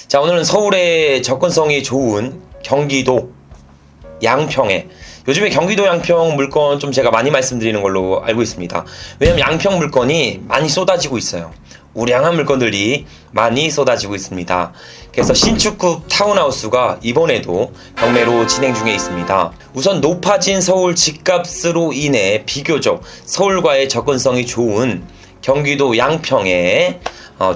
자, 오늘은 서울의 접근성이 좋은 경기도 양평에, 요즘에 경기도 양평 물건 좀 제가 많이 말씀드리는 걸로 알고 있습니다. 왜냐면 양평 물건이 많이 쏟아지고 있어요. 우량한 물건들이 많이 쏟아지고 있습니다. 그래서 신축급 타운하우스가 이번에도 경매로 진행 중에 있습니다. 우선 높아진 서울 집값으로 인해 비교적 서울과의 접근성이 좋은 경기도 양평에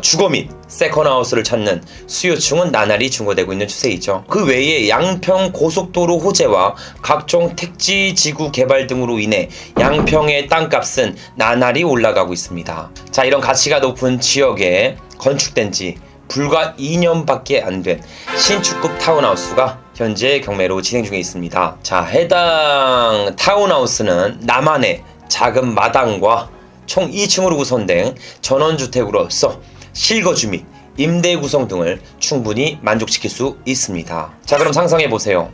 주거 및 세컨하우스를 찾는 수요층은 나날이 증가되고 있는 추세이죠. 그 외에 양평 고속도로 호재와 각종 택지지구 개발 등으로 인해 양평의 땅값은 나날이 올라가고 있습니다. 자, 이런 가치가 높은 지역에 건축된 지 불과 2년밖에 안 된 신축급 타운하우스가 현재 경매로 진행 중에 있습니다. 자, 해당 타운하우스는 나만의 작은 마당과 총 2층으로 구성된 전원주택으로서 실거주 및 임대 구성 등을 충분히 만족시킬 수 있습니다. 자, 그럼 상상해보세요.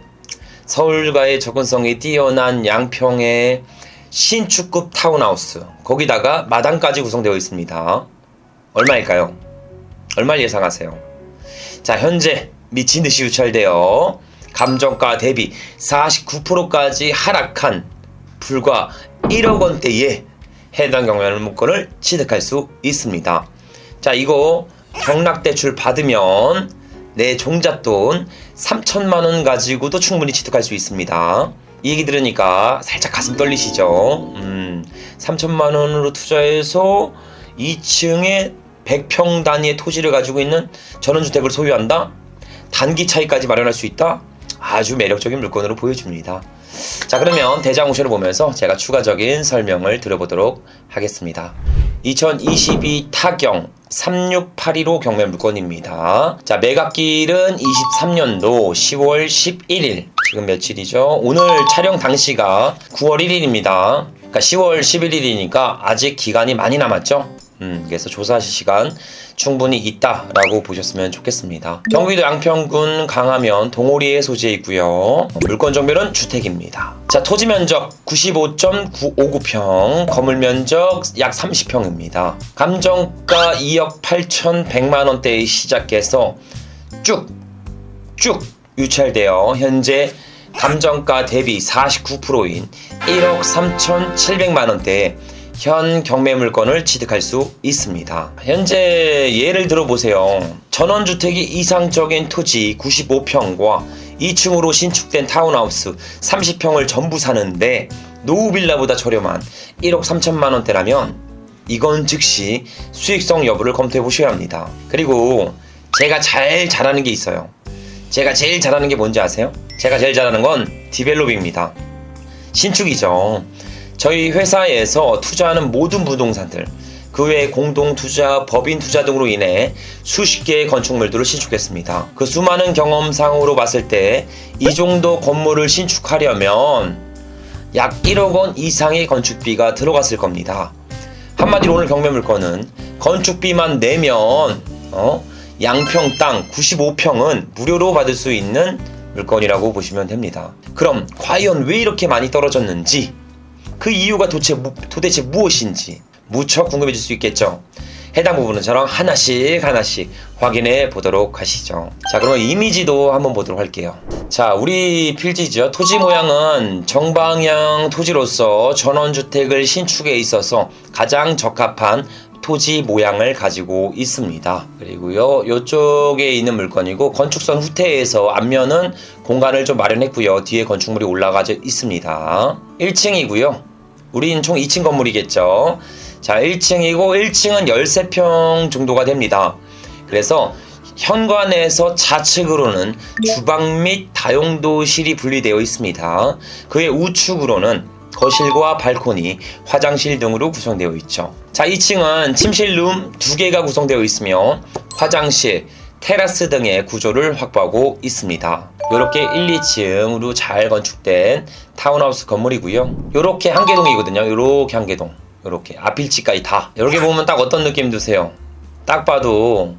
서울과의 접근성이 뛰어난 양평의 신축급 타운하우스, 거기다가 마당까지 구성되어 있습니다. 얼마일까요? 얼마를 예상하세요? 자, 현재 미친듯이 유찰되어 감정가 대비 49%까지 하락한 불과 1억 원대에 해당 경매 물건을 취득할 수 있습니다. 자, 이거 경락대출 받으면 내 종잣돈 3천만 원 가지고도 충분히 취득할 수 있습니다. 이 얘기 들으니까 살짝 가슴 떨리시죠? 3천만 원으로 투자해서 2층에 100평 단위의 토지를 가지고 있는 전원주택을 소유한다? 단기 차익까지 마련할 수 있다? 아주 매력적인 물건으로 보여줍니다. 자, 그러면 대장호실을 보면서 제가 추가적인 설명을 드려보도록 하겠습니다. 2022 타경 36815 경매 물건입니다. 자, 매각일은 23년도 10월 11일. 지금 며칠이죠? 오늘 촬영 당시가 9월 1일입니다. 그러니까 10월 11일이니까 아직 기간이 많이 남았죠? 그래서 조사하실 시간 충분히 있다라고 보셨으면 좋겠습니다. 경기도 양평군 강화면 동호리에 소재해 있고요. 물건 정별은 주택입니다. 자, 토지 면적 95.959평, 건물 면적 약 30평입니다. 감정가 2억 8,100만 원대에 시작해서 쭉 유찰되어 현재 감정가 대비 49%인 1억 3,700만 원대에 현 경매 물건을 취득할 수 있습니다. 현재 예를 들어보세요. 전원주택이 이상적인 토지 95평과 2층으로 신축된 타운하우스 30평을 전부 사는데 노후빌라보다 저렴한 1억 3천만 원대라면 이건 즉시 수익성 여부를 검토해 보셔야 합니다. 그리고 제가 제일 잘하는 게 있어요. 제가 제일 잘하는 게 뭔지 아세요? 제가 제일 잘하는 건 디벨롭입니다. 신축이죠. 저희 회사에서 투자하는 모든 부동산들, 그 외 공동투자, 법인투자 등으로 인해 수십 개의 건축물들을 신축했습니다. 그 수많은 경험상으로 봤을 때 이 정도 건물을 신축하려면 약 1억 원 이상의 건축비가 들어갔을 겁니다. 한마디로 오늘 경매 물건은 건축비만 내면 양평 땅 95평은 무료로 받을 수 있는 물건이라고 보시면 됩니다. 그럼 과연 왜 이렇게 많이 떨어졌는지, 그 이유가 도대체 무엇인지 무척 궁금해질 수 있겠죠. 해당 부분은 저랑 하나씩 확인해 보도록 하시죠. 자, 그러면 이미지도 한번 보도록 할게요. 자, 우리 필지죠. 토지 모양은 정방향 토지로서 전원주택을 신축에 있어서 가장 적합한 토지 모양을 가지고 있습니다. 그리고요, 이쪽에 있는 물건이고, 건축선 후퇴에서 앞면은 공간을 좀 마련했고요. 뒤에 건축물이 올라가 있습니다. 1층이고요. 우린 총 2층 건물이겠죠. 자, 1층이고 1층은 13평 정도가 됩니다. 그래서 현관에서 좌측으로는 주방 및 다용도실이 분리되어 있습니다. 그의 우측으로는 거실과 발코니, 화장실 등으로 구성되어 있죠. 자, 2층은 침실룸 2개가 구성되어 있으며 화장실, 테라스 등의 구조를 확보하고 있습니다. 이렇게 1, 2층으로 잘 건축된 타운하우스 건물이고요. 이렇게 한개동이거든요. 이렇게 한개동. 이렇게 앞일지까지 다. 이렇게 보면 딱 어떤 느낌 드세요? 딱 봐도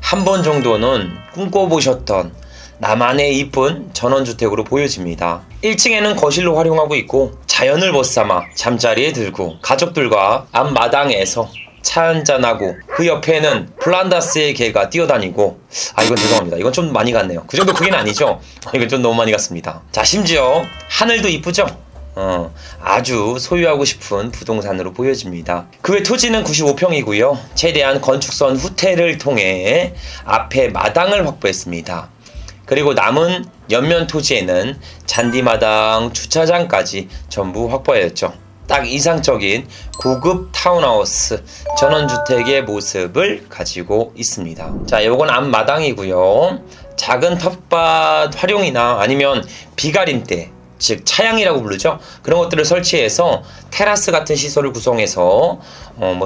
한 번 정도는 꿈꿔보셨던 나만의 이쁜 전원주택으로 보여집니다. 1층에는 거실로 활용하고 있고 자연을 벗삼아 잠자리에 들고 가족들과 앞마당에서 차 한잔하고 그 옆에는 플란다스의 개가 뛰어다니고 이건 죄송합니다. 이건 좀 많이 갔네요. 그 정도 크기는 아니죠? 이건 좀 너무 많이 갔습니다. 자, 심지어 하늘도 이쁘죠? 아주 소유하고 싶은 부동산으로 보여집니다. 그 외 토지는 95평이고요. 최대한 건축선 후퇴를 통해 앞에 마당을 확보했습니다. 그리고 남은 옆면 토지에는 잔디마당, 주차장까지 전부 확보하였죠. 딱 이상적인 고급 타운하우스 전원주택의 모습을 가지고 있습니다. 자, 요건 앞마당이고요. 작은 텃밭 활용이나 아니면 비가림대, 즉 차양이라고 부르죠. 그런 것들을 설치해서 테라스 같은 시설을 구성해서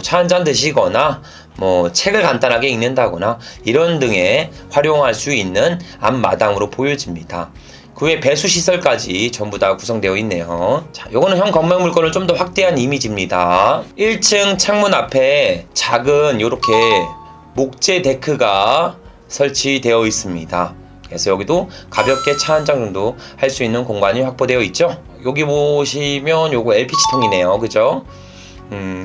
차 한잔 드시거나 책을 간단하게 읽는다거나 이런 등에 활용할 수 있는 앞마당으로 보여집니다. 그 외 배수시설까지 전부 다 구성되어 있네요. 자, 요거는 현 건물 물건을 좀 더 확대한 이미지입니다. 1층 창문 앞에 작은 요렇게 목재 데크가 설치되어 있습니다. 그래서 여기도 가볍게 차 한 잔 정도 할 수 있는 공간이 확보되어 있죠. 여기 보시면 요거 LPG통이네요. 그죠?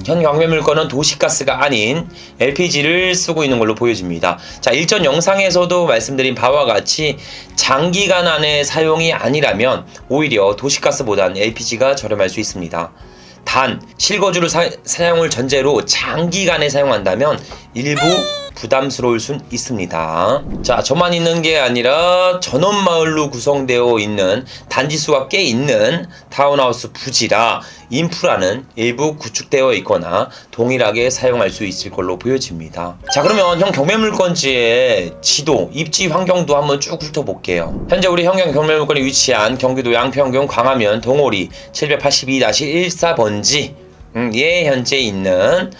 현 경매 물건은 도시가스가 아닌 LPG를 쓰고 있는 걸로 보여집니다. 자, 일전 영상에서도 말씀드린 바와 같이 장기간 안에 사용이 아니라면 오히려 도시가스보단 LPG가 저렴할 수 있습니다. 단 실거주를 사용을 전제로 장기간에 사용한다면 일부 부담스러울 순 있습니다. 자, 저만 있는 게 아니라 전원마을로 구성되어 있는 단지수가 꽤 있는 타운하우스 부지라 인프라는 일부 구축되어 있거나 동일하게 사용할 수 있을 걸로 보여집니다. 자, 그러면 형 경매물건지의 지도, 입지 환경도 한번 쭉 훑어볼게요. 현재 우리 형 경매물건이 위치한 경기도 양평군 광화면 동호리 782-14번지에 현재 있는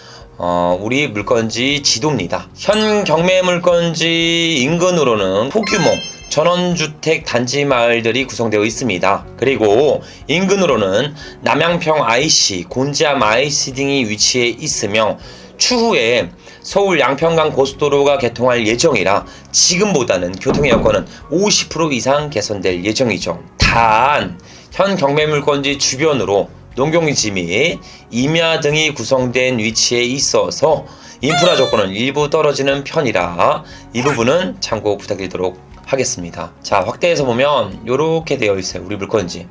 우리 물건지 지도입니다. 현 경매 물건지 인근으로는 소규모 전원주택 단지 마을들이 구성되어 있습니다. 그리고 인근으로는 남양평 IC, 곤지암 IC 등이 위치해 있으며 추후에 서울 양평간 고속도로가 개통할 예정이라 지금보다는 교통 여건은 50% 이상 개선될 예정이죠. 단 현 경매 물건지 주변으로 농경지 및 임야 등이 구성된 위치에 있어서 인프라 조건은 일부 떨어지는 편이라 이 부분은 참고 부탁드리도록 하겠습니다. 자, 확대해서 보면 이렇게 되어 있어요. 우리 물건지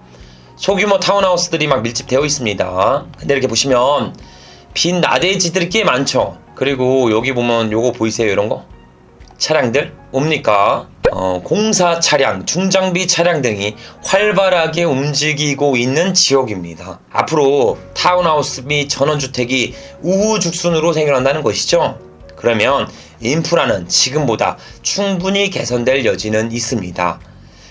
소규모 타운하우스들이 막 밀집되어 있습니다. 근데 이렇게 보시면 빈 나대지들이 꽤 많죠. 그리고 여기 보면 요거 보이세요? 이런 거 차량들 뭡니까? 공사 차량, 중장비 차량 등이 활발하게 움직이고 있는 지역입니다. 앞으로 타운하우스 및 전원주택이 우후죽순으로 생겨난다는 것이죠. 그러면 인프라는 지금보다 충분히 개선될 여지는 있습니다.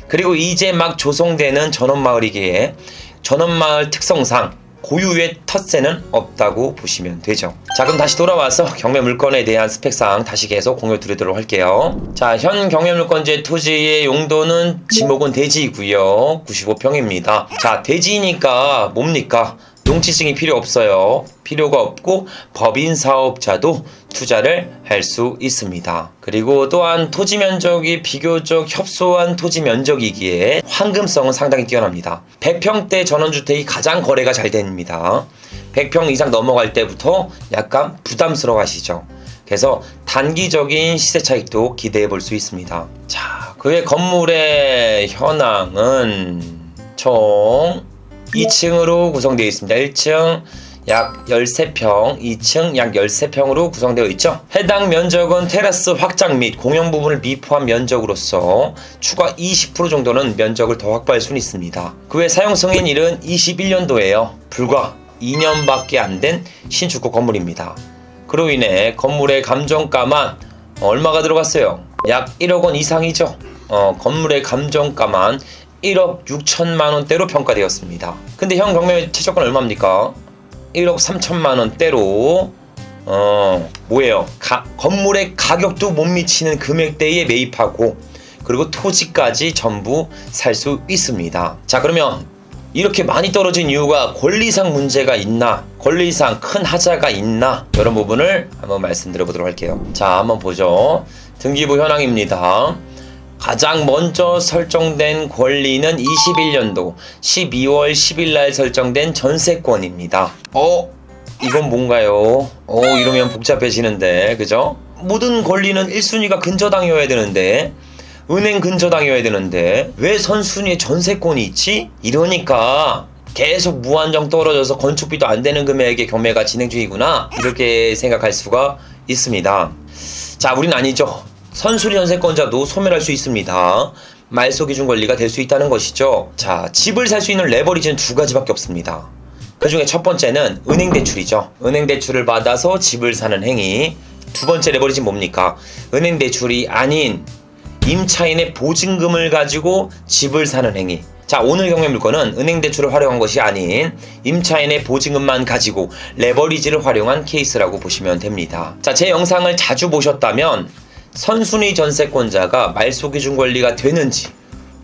그리고 이제 막 조성되는 전원마을이기에 전원마을 특성상 고유의 텃세는 없다고 보시면 되죠. 자, 그럼 다시 돌아와서 경매 물건에 대한 스펙상 다시 계속 공유 드리도록 할게요. 자, 현 경매 물건지의 토지의 용도는 지목은 대지이고요. 95평입니다. 자, 대지니까 뭡니까? 농지증이 필요 없어요. 필요가 없고 법인 사업자도 투자를 할 수 있습니다. 그리고 또한 토지 면적이 비교적 협소한 토지 면적이기에 황금성은 상당히 뛰어납니다. 100평대 전원주택이 가장 거래가 잘 됩니다. 100평 이상 넘어갈 때부터 약간 부담스러워 하시죠. 그래서 단기적인 시세 차익도 기대해 볼 수 있습니다. 자, 그의 건물의 현황은 총 2층으로 구성되어 있습니다. 1층 약 13평, 2층 약 13평으로 구성되어 있죠. 해당 면적은 테라스 확장 및 공용 부분을 미포한 면적으로서 추가 20% 정도는 면적을 더 확보할 수는 있습니다. 그 외 사용 승인일은 21년도에요. 불과 2년밖에 안 된 신축구 건물입니다. 그로 인해 건물의 감정가만 얼마가 들어갔어요? 약 1억 원 이상이죠. 건물의 감정가만 1억 6천만 원대로 평가되었습니다. 근데 현 경매 최저가는 얼마입니까? 1억 3천만 원대로 뭐예요? 건물의 가격도 못 미치는 금액대에 매입하고 그리고 토지까지 전부 살 수 있습니다. 자, 그러면 이렇게 많이 떨어진 이유가 권리상 문제가 있나? 권리상 큰 하자가 있나? 이런 부분을 한번 말씀드려 보도록 할게요. 자, 한번 보죠. 등기부 현황입니다. 가장 먼저 설정된 권리는 21년도 12월 10일 날 설정된 전세권입니다. 이건 뭔가요? 이러면 복잡해지는데, 그죠? 모든 권리는 1순위가 근저당이어야 되는데, 은행 근저당이어야 되는데, 왜 선순위에 전세권이 있지? 이러니까 계속 무한정 떨어져서 건축비도 안 되는 금액의 경매가 진행 중이구나, 이렇게 생각할 수가 있습니다. 자, 우린 아니죠. 선순위 전세권자도 소멸할 수 있습니다. 말소 기준 권리가 될 수 있다는 것이죠. 자, 집을 살 수 있는 레버리지는 두 가지밖에 없습니다. 그 중에 첫 번째는 은행 대출이죠. 은행 대출을 받아서 집을 사는 행위. 두 번째 레버리지는 뭡니까? 은행 대출이 아닌 임차인의 보증금을 가지고 집을 사는 행위. 자, 오늘 경매 물건은 은행 대출을 활용한 것이 아닌 임차인의 보증금만 가지고 레버리지를 활용한 케이스라고 보시면 됩니다. 자, 제 영상을 자주 보셨다면 선순위 전세권자가 말소 기준 권리가 되는지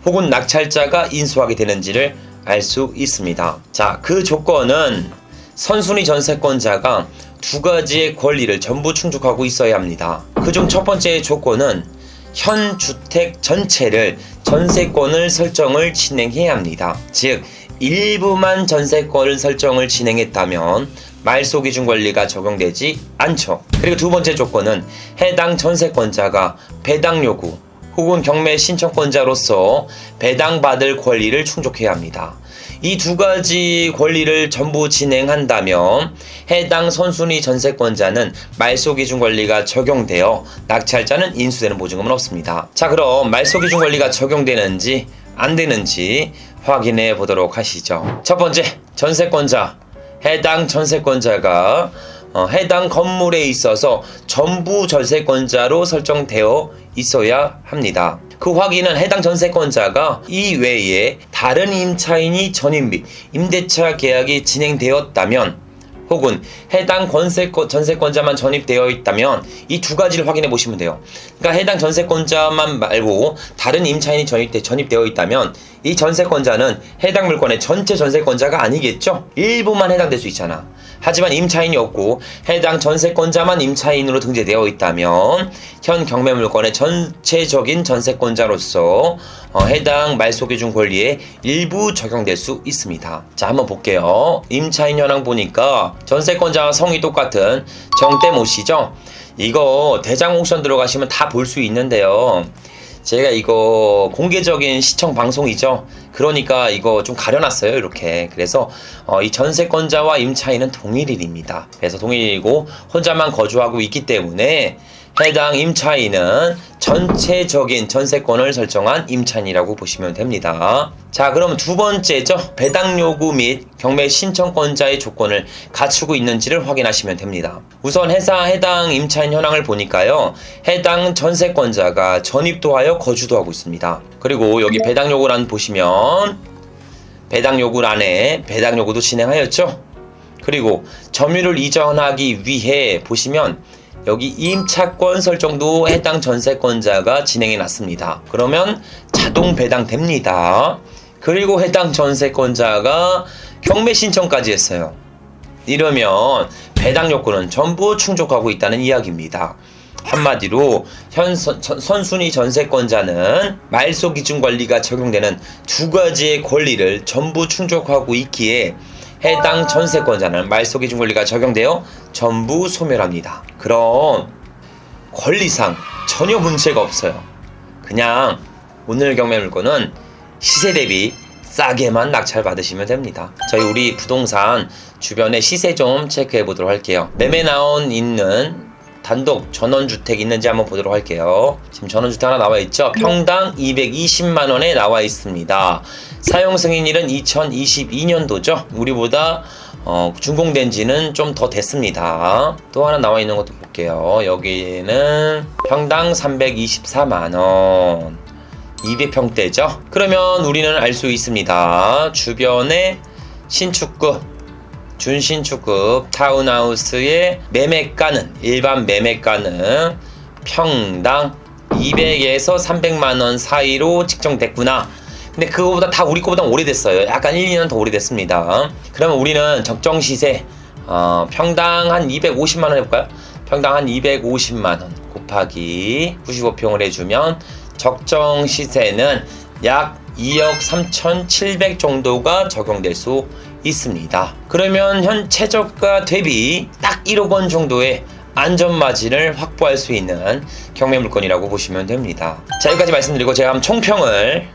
혹은 낙찰자가 인수하게 되는지를 알 수 있습니다. 자, 그 조건은 선순위 전세권자가 두 가지의 권리를 전부 충족하고 있어야 합니다. 그중 첫 번째 조건은 현 주택 전체를 전세권을 설정을 진행해야 합니다. 즉 일부만 전세권을 설정을 진행했다면 말소 기준 권리가 적용되지 않죠. 그리고 두 번째 조건은 해당 전세권자가 배당 요구 혹은 경매 신청권자로서 배당받을 권리를 충족해야 합니다. 이 두 가지 권리를 전부 진행한다면 해당 선순위 전세권자는 말소 기준 권리가 적용되어 낙찰자는 인수되는 보증금은 없습니다. 자, 그럼 말소 기준 권리가 적용되는지 안 되는지 확인해 보도록 하시죠. 첫 번째, 전세권자. 해당 전세권자가 해당 건물에 있어서 전부 전세권자로 설정되어 있어야 합니다. 그 확인은 해당 전세권자가 이외에 다른 임차인이 전입 및 임대차 계약이 진행되었다면 혹은 해당 전세권자만 전입되어 있다면 이 두 가지를 확인해 보시면 돼요. 그러니까 해당 전세권자만 말고 다른 임차인이 전입되어 있다면 이 전세권자는 해당 물건의 전체 전세권자가 아니겠죠? 일부만 해당될 수 있잖아. 하지만 임차인이 없고 해당 전세권자만 임차인으로 등재되어 있다면 현 경매 물건의 전체적인 전세권자로서 해당 말소 기준 권리에 일부 적용될 수 있습니다. 자, 한번 볼게요. 임차인 현황 보니까 전세권자와 성이 똑같은 정대 모씨죠? 이거 대장 옥션 들어가시면 다 볼 수 있는데요. 제가 이거 공개적인 시청 방송이죠. 그러니까 이거 좀 가려놨어요, 이렇게. 그래서 이 전세권자와 임차인은 동일인입니다. 그래서 동일이고 혼자만 거주하고 있기 때문에 해당 임차인은 전체적인 전세권을 설정한 임차인이라고 보시면 됩니다. 자, 그럼 두 번째죠. 배당 요구 및 경매 신청권자의 조건을 갖추고 있는지를 확인하시면 됩니다. 우선 해당 임차인 현황을 보니까요. 해당 전세권자가 전입도 하여 거주도 하고 있습니다. 그리고 여기 배당 요구란 보시면 배당 요구란에 배당 요구도 진행하였죠. 그리고 점유를 이전하기 위해 보시면 여기 임차권 설정도 해당 전세권자가 진행해 놨습니다. 그러면 자동 배당됩니다. 그리고 해당 전세권자가 경매 신청까지 했어요. 이러면 배당 요건은 전부 충족하고 있다는 이야기입니다. 한마디로 선순위 전세권자는 말소 기준 권리가 적용되는 두 가지의 권리를 전부 충족하고 있기에 해당 전세권자는 말소 기준 권리가 적용되어 전부 소멸합니다. 그럼 권리상 전혀 문제가 없어요. 그냥 오늘 경매 물건은 시세 대비 싸게만 낙찰 받으시면 됩니다. 저희 우리 부동산 주변에 시세 좀 체크해 보도록 할게요. 매매 나온 있는 단독 전원주택 있는지 한번 보도록 할게요. 지금 전원주택 하나 나와 있죠? 평당 220만원에 나와 있습니다. 사용 승인일은 2022년도죠. 우리보다 준공된 지는 좀 더 됐습니다. 또 하나 나와 있는 것도 볼게요. 여기는 평당 324만원 200평대죠. 그러면 우리는 알 수 있습니다. 주변에 신축급 준신축급 타운하우스의 매매가는 일반 매매가는 평당 200에서 300만원 사이로 측정됐구나. 근데 그거보다 다 우리 거보다 오래됐어요. 약간 1, 2년 더 오래됐습니다. 그러면 우리는 적정 시세 평당 한 250만원 해볼까요? 평당 한 250만원 곱하기 95평을 해주면 적정 시세는 약 2억 3,700 정도가 적용될 수 있습니다. 그러면 현 최저가 대비 딱 1억 원 정도의 안전마진을 확보할 수 있는 경매물건이라고 보시면 됩니다. 자, 여기까지 말씀드리고 제가 한번 총평을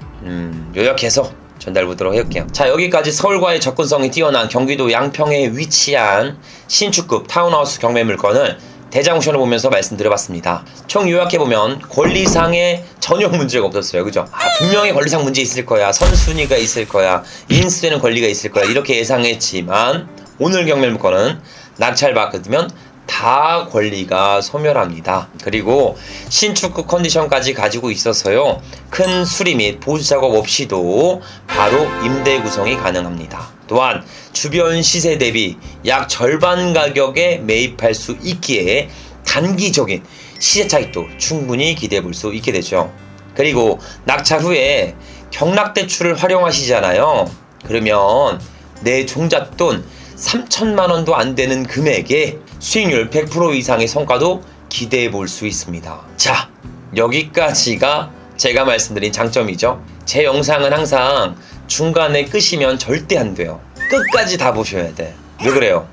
요약해서 전달해보도록 할게요. 자, 여기까지 서울과의 접근성이 뛰어난 경기도 양평에 위치한 신축급 타운하우스 경매물건을 대장션을 보면서 말씀드려봤습니다. 총 요약해보면 권리상의 전혀 문제가 없었어요. 그죠? 분명히 권리상 문제 있을 거야, 선순위가 있을 거야, 인수되는 권리가 있을 거야, 이렇게 예상했지만 오늘 경매물건은 낙찰받으면 다 권리가 소멸합니다. 그리고 신축급 컨디션까지 가지고 있어서요, 큰 수리 및 보수 작업 없이도 바로 임대 구성이 가능합니다. 또한 주변 시세 대비 약 절반 가격에 매입할 수 있기에 단기적인 시세 차익도 충분히 기대해 볼 수 있게 되죠. 그리고 낙찰 후에 경락대출을 활용하시잖아요. 그러면 내 종잣돈 3천만 원도 안 되는 금액에 수익률 100% 이상의 성과도 기대해 볼 수 있습니다. 자, 여기까지가 제가 말씀드린 장점이죠. 제 영상은 항상 중간에 끄시면 절대 안 돼요. 끝까지 다 보셔야 돼. 왜 그래요?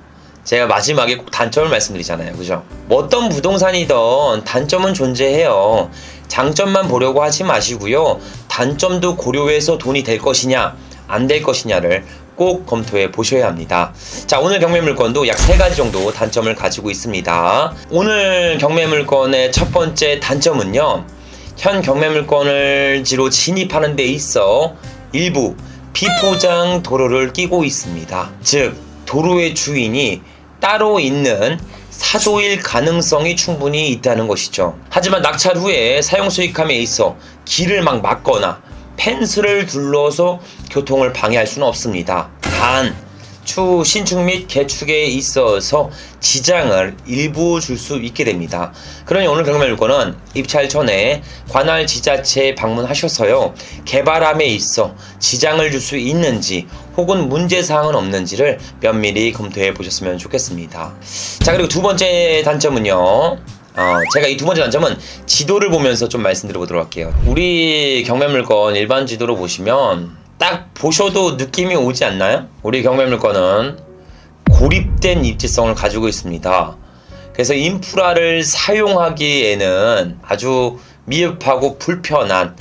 제가 마지막에 꼭 단점을 말씀드리잖아요. 그죠? 뭐 어떤 부동산이든 단점은 존재해요. 장점만 보려고 하지 마시고요, 단점도 고려해서 돈이 될 것이냐 안 될 것이냐를 꼭 검토해 보셔야 합니다. 자, 오늘 경매물건도 약 3가지 정도 단점을 가지고 있습니다. 오늘 경매물건의 첫 번째 단점은요, 현 경매물건을 지로 진입하는 데 있어 일부 비포장 도로를 끼고 있습니다. 즉, 도로의 주인이 따로 있는 사도일 가능성이 충분히 있다는 것이죠. 하지만 낙찰 후에 사용 수익함에 있어 길을 막 막거나 펜스를 둘러서 교통을 방해할 수는 없습니다. 단, 추후 신축 및 개축에 있어서 지장을 일부 줄 수 있게 됩니다. 그러니 오늘 경매물건은 입찰 전에 관할 지자체에 방문하셔서요, 개발함에 있어 지장을 줄 수 있는지 혹은 문제사항은 없는지를 면밀히 검토해 보셨으면 좋겠습니다. 자, 그리고 두 번째 단점은요, 제가 이 두 번째 단점은 지도를 보면서 좀 말씀드려 보도록 할게요. 우리 경매물건 일반 지도로 보시면 딱 보셔도 느낌이 오지 않나요? 우리 경매물건은 고립된 입지성을 가지고 있습니다. 그래서 인프라를 사용하기에는 아주 미흡하고 불편한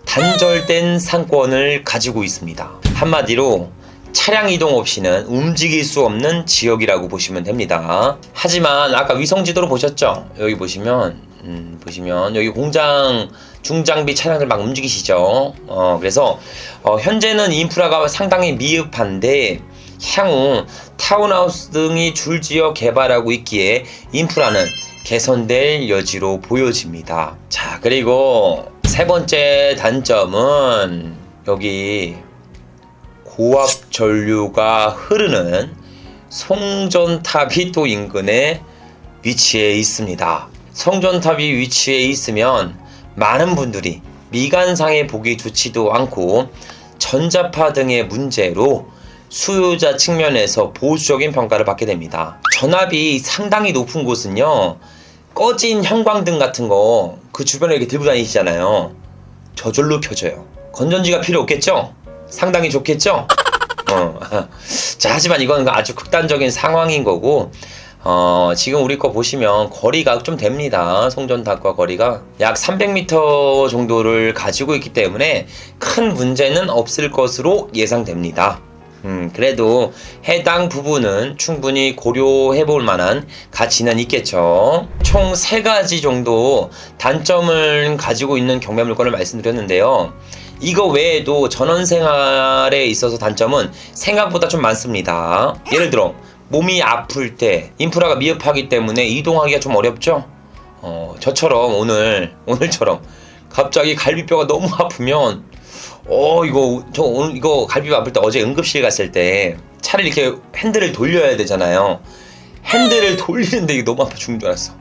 단절된 상권을 가지고 있습니다. 한마디로 차량 이동 없이는 움직일 수 없는 지역이라고 보시면 됩니다. 하지만 아까 위성지도로 보셨죠? 여기 보시면 여기 공장 중장비 차량들 막 움직이시죠? 그래서 현재는 인프라가 상당히 미흡한데 향후 타운하우스 등이 줄지어 개발하고 있기에 인프라는 개선될 여지로 보여집니다. 자, 그리고 세 번째 단점은 여기 고압 전류가 흐르는 송전탑이 또 인근에 위치해 있습니다. 송전탑이 위치해 있으면 많은 분들이 미관상에 보기 좋지도 않고 전자파 등의 문제로 수요자 측면에서 보수적인 평가를 받게 됩니다. 전압이 상당히 높은 곳은요, 꺼진 형광등 같은 거 그 주변에 이렇게 들고 다니시잖아요. 저절로 켜져요. 건전지가 필요 없겠죠? 상당히 좋겠죠? 자, 하지만 이건 아주 극단적인 상황인 거고, 지금 우리 거 보시면 거리가 좀 됩니다. 송전탑과 거리가 약 300m 정도를 가지고 있기 때문에 큰 문제는 없을 것으로 예상됩니다. 그래도 해당 부분은 충분히 고려해 볼 만한 가치는 있겠죠. 총 3가지 정도 단점을 가지고 있는 경매물건을 말씀드렸는데요. 이거 외에도 전원생활에 있어서 단점은 생각보다 좀 많습니다. 예를 들어 몸이 아플 때 인프라가 미흡하기 때문에 이동하기가 좀 어렵죠. 저처럼 오늘처럼 갑자기 갈비뼈가 너무 아프면 이거 갈비뼈 아플 때 어제 응급실 갔을 때 차를 이렇게 핸들을 돌려야 되잖아요. 핸들을 돌리는데 이게 너무 아파 죽는 줄 알았어.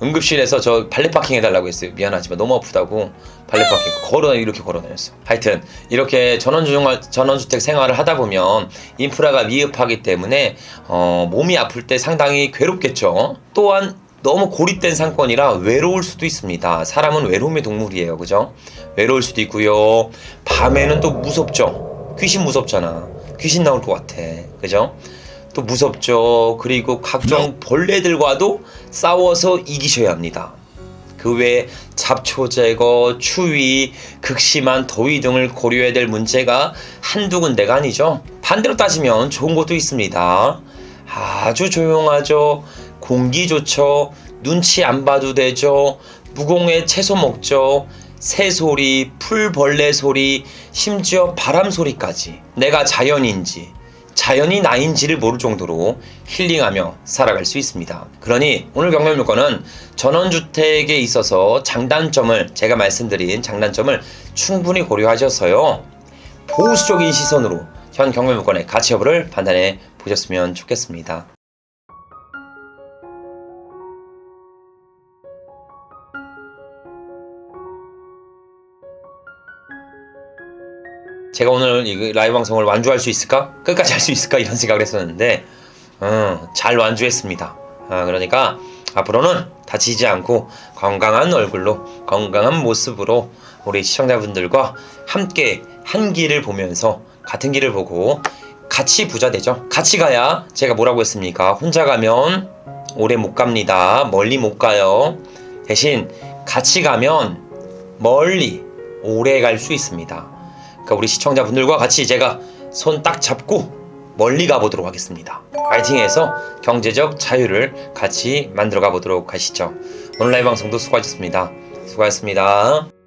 응급실에서 저 발렛 파킹 해달라고 했어요. 미안하지만 너무 아프다고 발렛 파킹 이렇게 걸어 다녔어. 하여튼 이렇게 전원주택 생활을 하다 보면 인프라가 미흡하기 때문에 몸이 아플 때 상당히 괴롭겠죠. 또한 너무 고립된 상권이라 외로울 수도 있습니다. 사람은 외로움의 동물이에요. 그죠? 외로울 수도 있고요. 밤에는 또 무섭죠. 귀신 무섭잖아. 귀신 나올 것 같아. 그죠? 또 무섭죠. 그리고 각종 벌레들과도 싸워서 이기셔야 합니다. 그 외에 잡초 제거, 추위, 극심한 더위 등을 고려해야 될 문제가 한두 군데가 아니죠. 반대로 따지면 좋은 것도 있습니다. 아주 조용하죠. 공기 좋죠. 눈치 안 봐도 되죠. 무공해 채소 먹죠. 새소리, 풀벌레 소리, 심지어 바람 소리까지 내가 자연인지 자연이 나인지를 모를 정도로 힐링하며 살아갈 수 있습니다. 그러니 오늘 경멸물건은 전원주택에 있어서 장단점을, 제가 말씀드린 장단점을 충분히 고려하셔서요, 보수적인 시선으로 현 경멸물건의 가치 여부를 판단해 보셨으면 좋겠습니다. 제가 오늘 이 라이브 방송을 완주할 수 있을까? 끝까지 할 수 있을까? 이런 생각을 했었는데 잘 완주했습니다. 그러니까 앞으로는 다치지 않고 건강한 얼굴로, 건강한 모습으로 우리 시청자분들과 함께 한 길을 보면서, 같은 길을 보고 같이 부자 되죠. 같이 가야, 제가 뭐라고 했습니까? 혼자 가면 오래 못 갑니다. 멀리 못 가요. 대신 같이 가면 멀리 오래 갈 수 있습니다. 그러니까 우리 시청자분들과 같이 제가 손 딱 잡고 멀리 가보도록 하겠습니다. 파이팅해서 경제적 자유를 같이 만들어 가보도록 하시죠. 오늘 라이브 방송도 수고하셨습니다. 수고하셨습니다.